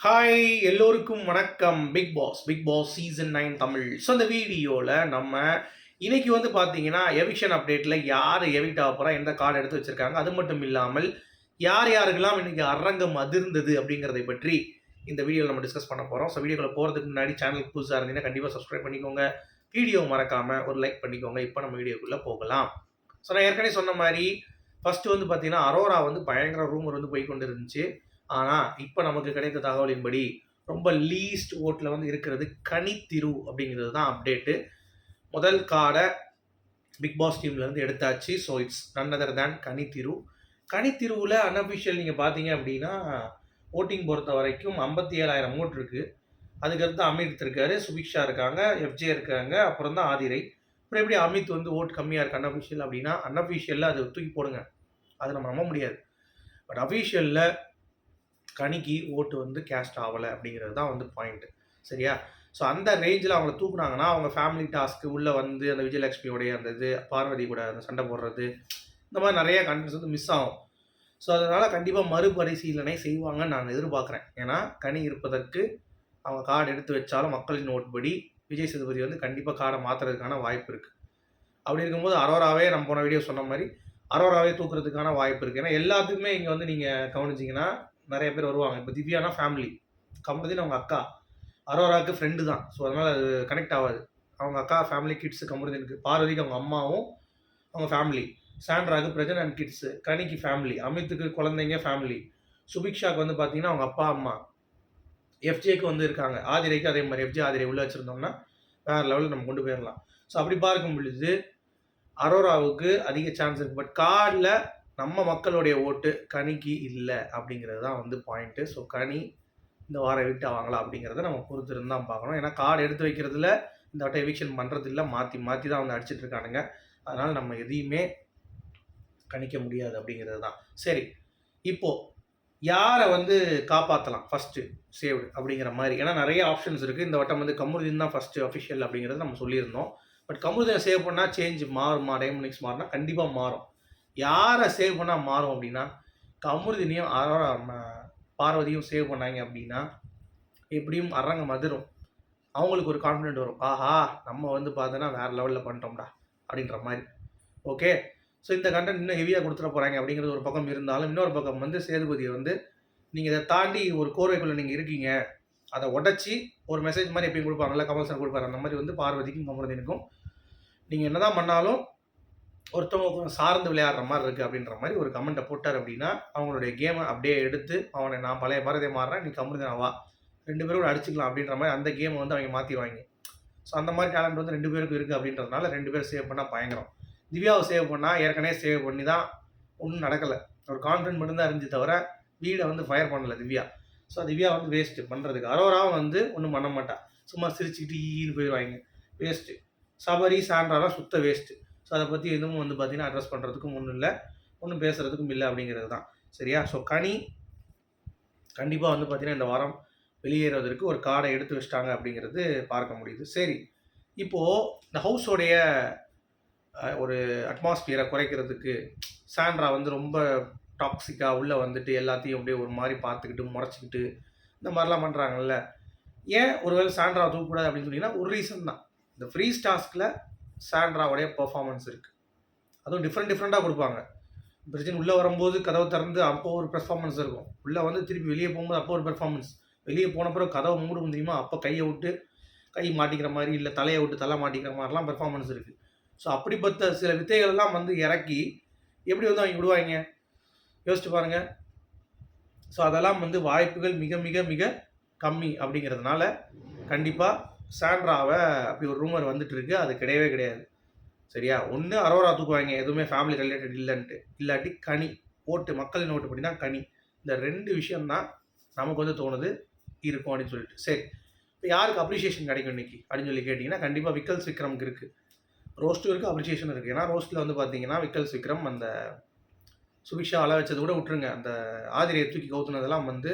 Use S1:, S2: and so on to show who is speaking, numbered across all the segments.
S1: Hi எல்லோருக்கும் வணக்கம். Bigg Boss season 9 Tamil. So இந்த வீடியோவில் நம்ம இன்னைக்கு வந்து பார்த்தீங்கன்னா எவிக்ஷன் அப்டேட்டில் யார் எவிக்ட் ஆக போகிறா, எந்த கார்டு எடுத்து வச்சிருக்காங்க, அது மட்டும் இல்லாமல் யார் யாருக்கெல்லாம் இன்னைக்கு அரங்கம் அதிர்ந்தது அப்படிங்கிறதை பற்றி இந்த வீடியோவில் நம்ம டிஸ்கஸ் பண்ண போகிறோம். ஸோ வீடியோக்குள்ள போகிறதுக்கு முன்னாடி சேனலுக்கு புதுசாக இருந்தீங்கன்னா கண்டிப்பாக சப்ஸ்கிரைப் பண்ணிக்கோங்க, வீடியோ மறக்காமல் ஒரு லைக் பண்ணிக்கோங்க. இப்போ நம்ம வீடியோக்குள்ளே போகலாம். ஸோ நான் ஏற்கனவே சொன்ன மாதிரி ஃபர்ஸ்ட் வந்து பார்த்தீங்கன்னா அரோரா வந்து பயங்கர ரூமர் வந்து போய் கொண்டு இருந்துச்சு. ஆனால் இப்போ நமக்கு கிடைத்த தகவலின்படி ரொம்ப லீஸ்ட் ஓட்டில் வந்து இருக்கிறது கனித்திரு அப்படிங்கிறது தான் அப்டேட்டு. முதல் கார்டை பிக் பாஸ் டீம்லேருந்து எடுத்தாச்சு. So it's none other than Kanithiru. கனித்திருவில் அன்அஃபிஷியல் நீங்கள் பார்த்தீங்க அப்படின்னா ஓட்டிங் பொறுத்த வரைக்கும் 57,000 ஓட் இருக்குது. அதுக்கடுத்து அமித் இருக்காரு, சுபிக்ஷா இருக்காங்க, எஃப்ஜே இருக்காங்க, அப்புறம் தான் ஆதிரை. அப்புறம் எப்படி அமித் வந்து ஓட் கம்மியாக இருக்குது அன்அஃபிஷியல் அப்படின்னா, அன்அஃபிஷியலில் அது தூக்கி போடுங்க, அது நம்ம நம்ப முடியாது. பட் அஃபிஷியலில் கனிக்கு ஓட்டு வந்து கேஸ்ட் ஆகலை அப்படிங்கிறது தான் வந்து பாயிண்ட்டு. சரியா? ஸோ அந்த ரேஞ்சில் அவங்கள தூக்குனாங்கன்னா அவங்க ஃபேமிலி டாஸ்க்கு உள்ளே வந்து அந்த விஜயலட்சுமியோடைய அந்த இது பார்வதி கூட அந்த சண்டை போடுறது, இந்த மாதிரி நிறைய கண்டென்ட்ஸ் வந்து மிஸ் ஆகும். ஸோ அதனால் கண்டிப்பாக மறுபரிசீலனை செய்வாங்கன்னு நான் எதிர்பார்க்குறேன். ஏன்னா கனி இருப்பதற்கு அவங்க கார்டு எடுத்து வச்சாலும் மக்களின் ஓட்டுப்படி விஜய் சேதுபதி வந்து கண்டிப்பாக கார்டை மாற்றுறதுக்கான வாய்ப்பு இருக்குது. அப்படி இருக்கும்போது அரோராவே நம்ம போன வீடியோ சொன்ன மாதிரி அரோராவே தூக்குறதுக்கான வாய்ப்பு இருக்குது. ஏன்னா எல்லாத்துக்குமே இங்கே வந்து நீங்கள் கவனிச்சிங்கன்னா நிறைய பேர் வருவாங்க. இப்போ திவ்யானா ஃபேமிலி, கமருதீன் அவங்க அக்கா, அரோராவுக்கு ஃப்ரெண்டு தான். ஸோ அதனால் அது கனெக்ட் ஆகாது. அவங்க அக்கா ஃபேமிலி, கிட்ஸு கமருதீனுக்கு, பார்வதிக்கு அவங்க அம்மாவும் அவங்க family, சாண்ட்ராவுக்கு Prajan and kids, கனிக்கு family, அமித்துக்கு குழந்தைங்க ஃபேமிலி, சுபிக்ஷாவுக்கு வந்து பார்த்தீங்கன்னா அவங்க அப்பா அம்மா, எஃப்ஜேக்கு வந்து இருக்காங்க, ஆதிரைக்கு அதே மாதிரி. எஃப்ஜே ஆதிரை உள்ளே வச்சுருந்தோம்னா வேறு லெவலில் நம்ம கொண்டு போயிடலாம். ஸோ அப்படி பார்க்கும் பொழுது அரோராவுக்கு அதிக சான்ஸ் இருக்குது. பட் கார்டில் நம்ம மக்களுடைய ஓட்டு கனிக்கு இல்லை அப்படிங்கிறது தான் வந்து பாயிண்ட்டு. ஸோ கனி இந்த வாரம் எவிக்ட் ஆவாங்களா அப்படிங்கிறத நம்ம பொறுத்து இருந்து தான் பார்க்கணும். ஏன்னா கார்டு எடுத்து வைக்கிறதுல இந்த வட்டம் எவிக்ஷன் பண்ணுறது இல்லை, மாற்றி மாற்றி தான் வந்து அடிச்சிட்டு இருக்கானுங்க. அதனால் நம்ம எதையுமே கணிக்க முடியாது அப்படிங்கிறது தான். சரி, இப்போது யாரை வந்து காப்பாற்றலாம் ஃபஸ்ட்டு சேவ்டு அப்படிங்கிற மாதிரி, ஏன்னா நிறைய ஆப்ஷன்ஸ் இருக்குது. இந்த வட்டம் வந்து கமருதீன் தான் ஃபஸ்ட்டு அஃபிஷியல் அப்படிங்கிறது நம்ம சொல்லியிருந்தோம். பட் கமருதீனை சேவ் பண்ணால் சேஞ்ச் மாறுமா, டைமண்டிக்ஸ் மாறினா கண்டிப்பாக மாறும். யாரை சேவ் பண்ணால் மாறும் அப்படின்னா, கமருதீனையும் பார்வதியும் சேவ் பண்ணாங்க அப்படின்னா எப்படியும் அரங்கம் அதிரும். அவங்களுக்கு ஒரு கான்ஃபிடென்ட் வரும், ஆஹா நம்ம வந்து பார்த்தோன்னா வேறு லெவலில் பண்ணிட்டோம்டா அப்படின்ற மாதிரி. ஓகே, ஸோ இந்த கண்டென்ட் இன்னும் ஹெவியாக கொடுத்துட போகிறாங்க அப்படிங்கிறது ஒரு பக்கம் இருந்தாலும், இன்னொரு பக்கம் வந்து சேதுபதியை வந்து நீங்கள் இதை தாண்டி ஒரு கோர்வைக்குள்ளே நீங்கள் இருக்கீங்க, அதை உடச்சி ஒரு மெசேஜ் மாதிரி எப்பயும் கொடுப்பாங்கல்ல, கமல்சன் கொடுப்பாரு, அந்த மாதிரி வந்து பார்வதிக்கும் கமருதீனுக்கும் நீங்கள் என்ன தான் பண்ணாலும் ஒருத்தவங்க சார்ந்து விளையாடுற மாதிரி இருக்குது அப்படின்ற மாதிரி ஒரு கமெண்ட்டை போட்டார் அப்படின்னா, அவங்களுடைய கேமை அப்படியே எடுத்து அவனை நான் பழைய பாரதியை மாறுறேன், நீ கமருதீன் வா, 2 பேரும் அடிச்சுக்கலாம் அப்படின்ற மாதிரி அந்த கேமை வந்து அவங்க மாற்றிடுவாங்க. ஸோ அந்த மாதிரி டேலண்ட் வந்து 2 பேருக்கும் இருக்குது அப்படின்றதுனால 2 பேர் சேவ் பண்ணால் பயங்கரம். திவ்யாவை சேவ் பண்ணால் ஏற்கனவே சேவ் பண்ணி தான் ஒன்றும் நடக்கலை, ஒரு கான்ஃபிடென்ட் மட்டும்தான் இருந்துச்சு தவிர வீடை வந்து ஃபயர் பண்ணலை திவ்யா. ஸோ திவ்யா வந்து வேஸ்ட்டு பண்ணுறதுக்கு. அரோராவும் வந்து ஒன்றும் பண்ண மாட்டா, சும்மா சிரிச்சுக்கிட்டு ஈன்னு போயிடுவாங்க, வேஸ்ட்டு. சபரி சாண்ட்ராலாம் சுத்த வேஸ்ட்டு. ஸோ அதை பற்றி எதுவும் வந்து பார்த்திங்கன்னா அட்ரஸ் பண்ணுறதுக்கும் ஒன்றும் இல்லை, ஒன்றும் பேசுகிறதுக்கும் இல்லை அப்படிங்கிறது தான். சரியா? ஸோ கனி கண்டிப்பாக வந்து பார்த்திங்கன்னா இந்த வாரம் வெளியேறுவதற்கு ஒரு கார்டை எடுத்து வச்சிட்டாங்க அப்படிங்கிறது பார்க்க முடியுது. சரி, இப்போது இந்த ஹவுஸோடைய ஒரு அட்மாஸ்பியரை குறைக்கிறதுக்கு சாண்ட்ரா வந்து ரொம்ப டாக்ஸிக்காக உள்ளே வந்துட்டு எல்லாத்தையும் அப்படியே ஒரு மாதிரி பார்த்துக்கிட்டு முறைச்சிக்கிட்டு இந்த மாதிரிலாம் பண்ணுறாங்கல்ல. ஏன் ஒருவேளை சாண்ட்ரா தூக்கக்கூடாது அப்படின்னு சொன்னீங்கன்னா ஒரு ரீசன் தான். இந்த ஃப்ரீஸ் டாஸ்கில் சாண்ட்ராவுடைய பெர்ஃபார்மன்ஸ் இருக்குது, அதுவும் டிஃப்ரெண்ட்டாக கொடுப்பாங்க. பிரச்சனை உள்ளே வரும்போது கதவை திறந்து அப்போ ஒரு பெர்ஃபார்மன்ஸ் இருக்கும், உள்ளே வந்து திருப்பி வெளியே போகும்போது அப்போ ஒரு பெர்ஃபார்மன்ஸ், வெளியே போன பிறகு கதவை மூட முடியுமா அப்போ கையை விட்டு கை மாட்டிக்கிற மாதிரி, இல்லை தலையை விட்டு தலை மாட்டிக்கிற மாதிரிலாம் பெர்ஃபார்மன்ஸ் இருக்குது. ஸோ அப்படிப்பட்ட சில வித்தைகள்லாம் வந்து இறக்கி எப்படி வந்து அவங்க விடுவாங்க யோசிச்சு பாருங்கள். ஸோ அதெல்லாம் வந்து வாய்ப்புகள் மிக மிக மிக கம்மி அப்படிங்கிறதுனால கண்டிப்பாக சாண்ட்ராவை அப்படி ஒரு ரூமர் வந்துட்டு இருக்கு, அது கிடையவே கிடையாது. சரியா? ஒன்று அரோரா தூக்குவாங்க, எதுவுமே ஃபேமிலி ரிலேட்டட் இல்லைன்ட்டு, இல்லாட்டி கனி ஓட்டு மக்களின் ஓட்டு படி தான் கனி. இந்த 2 விஷயம்தான் நமக்கு வந்து தோணுது இருக்கும் அப்படின்னு சொல்லிட்டு. சரி, இப்போ யாருக்கு அப்ரிஷியேஷன் கிடைக்கும் இன்னைக்கு அப்படின்னு சொல்லி கேட்டிங்கன்னா கண்டிப்பாக விக்கல்ஸ் விக்ரமுக்கு இருக்குது, ரோஸ்ட்டும் இருக்குது, அப்ரிஷியேஷன் இருக்குது. ஏன்னா ரோஸ்ட்டில் வந்து பார்த்தீங்கன்னா விக்கல்ஸ் விக்ரம் அந்த சுபிக்ஷா அள வச்சது கூட விட்டுருங்க, அந்த ஆதிரியை தூக்கி கவுத்துனதெல்லாம் வந்து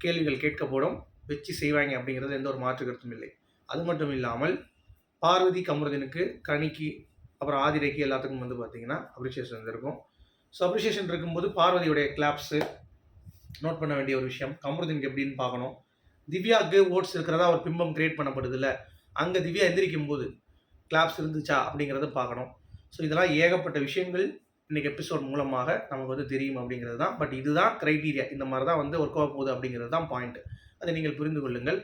S1: கேள்விகள் கேட்கப்படும், வச்சு செய்வாங்க அப்படிங்கிறது எந்த ஒரு மாற்று கருத்தும் இல்லை. அது மட்டும் இல்லாமல் பார்வதி கமருதீனுக்கு, கனிக்கு, அப்புறம் ஆதிரைக்கு எல்லாத்துக்கும் வந்து பார்த்திங்கன்னா அப்ரிஷியேஷன் இருக்கும். ஸோ அப்ரிஷியேஷன் இருக்கும்போது பார்வதியுடைய கிளாப்ஸு நோட் பண்ண வேண்டிய ஒரு விஷயம். கமருதீனுக்கு எப்படின்னு பார்க்கணும். திவ்யாவுக்கு ஓட்ஸ் இருக்கிறதா ஒரு பிம்பம் கிரியேட் பண்ணப்படுதுல்ல, அங்கே திவ்யா எந்திரிக்கும் போது கிளாப்ஸ் இருந்துச்சா அப்படிங்கிறத பார்க்கணும். ஸோ இதெல்லாம் ஏகப்பட்ட விஷயங்கள் இன்னைக்கு எபிசோட் மூலமாக நமக்கு வந்து தெரியும் அப்படிங்கிறது தான். பட் இதுதான் கிரைட்டீரியா, இந்த மாதிரி தான் வந்து ஒர்க் ஆக போகுது அப்படிங்கிறது தான் பாயிண்ட். அதை நீங்கள் புரிந்து கொள்ளுங்கள்.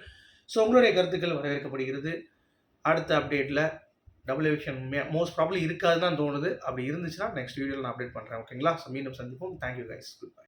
S1: ஸோ உங்களுடைய கருத்துக்கள் வரவேற்கப்படுகிறது. அடுத்த அப்டேட்டில் டபுள் எவிக்ஷன் மோஸ்ட் ப்ராப்ளம் இருக்காதுன்னு தான் தோணுது. அப்படி இருந்துச்சுன்னா நெக்ஸ்ட் வீடியோவில் நான் அப்டேட் பண்ணுறேன். ஓகேங்களா? ஸோ மீண்டும் சந்திப்போம். Thank you guys. Good bye.